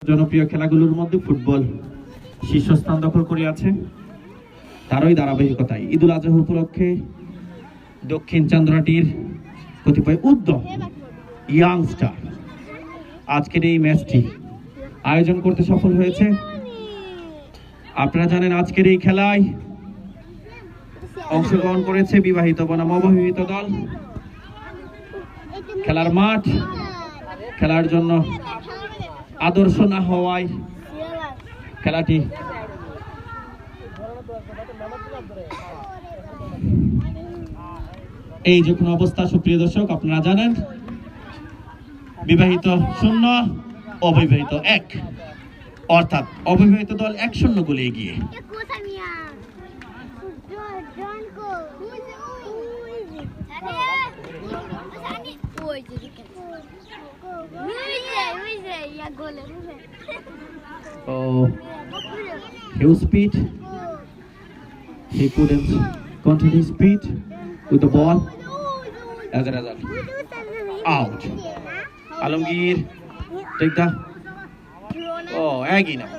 জনপ্রিয় খেলাগুলোর মধ্যে ফুটবল শীর্ষস্থান দখল করে আছে। তারই ধারাবাহিকতায় ঈদুল আজহা উপলক্ষে দক্ষিণ চান্দ্রাটির কতিপয় উদ্যম ইয়াংস্টার আজকের এই ম্যাচটি আয়োজন করতে সফল হয়েছে। আপনারা জানেন আজকের এই খেলায় অংশগ্রহণ করেছে বিবাহিত বনাম অবিবাহিত দল। খেলার মাঠ খেলার জন্য আদর্শ না হওয়ায় খেলাটি এই যখন অবস্থা, সুপ্রিয় দর্শক আপনারা জানেন বিবাহিত 0 অবিবাহিত 1, অর্থাৎ অবিবাহিত দল 1-0 গোলে এগিয়ে। Huge speed. He couldn't continue speed with the ball. As a result, out. Alamgir, take the. Oh, Aggie now.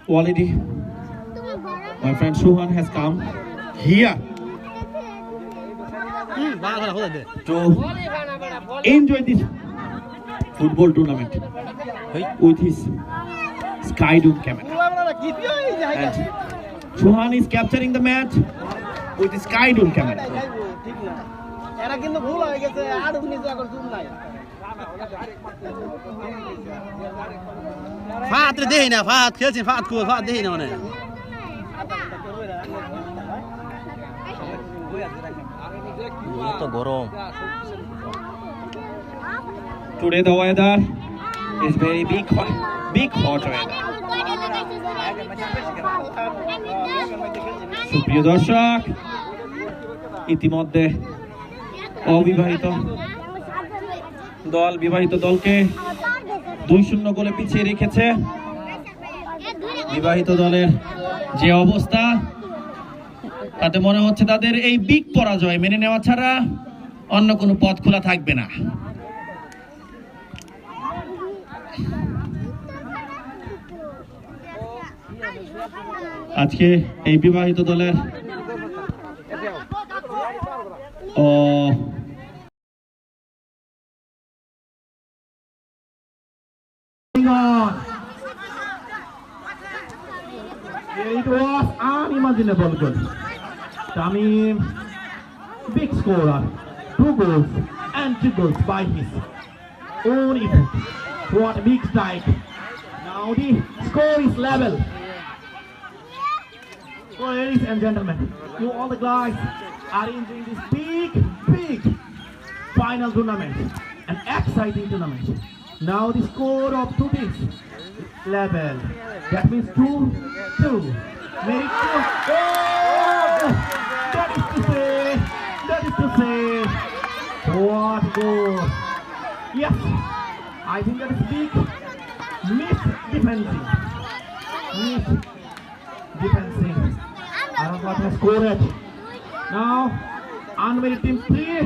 Quality. My friend Shuhan has come here to enjoy this football tournament with his Skydome camera. And Shuhan is capturing the match with his Skydome camera. ফাত রে দেই না, ফাত খেলছেন, ফাত কো, ফাত দেই না মানে তো গরম। Today the weather is very big hot weather. সুপ্রিয় দর্শক, ইতিমধ্যে অবিবাহিত দল বিবাহিত দলকে 2-0 গোলে পিছিয়ে রেখেছে। বিবাহিত দলের যে অবস্থা তাতে মনে হচ্ছে তাদের এই বিগ পরাজয় মেনে নেওয়া ছাড়া অন্য কোনো পথ খোলা থাকবে না। আজকে এই বিবাহিত দলের it was unimaginable goal. Tamim, big scorer, 2 goals and 2 goals by his own effort. What a big strike. Now the score is level. So ladies and gentlemen, you all the guys are enjoying this big final tournament, an exciting tournament. Now the score of 2 teams level. That means 2-2. Very good. Oh! That is to say. What goal. Yes, I think that is big misdefending. Arabat has scored. Now, unmerited team 3,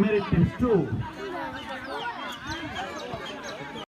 merit team 2.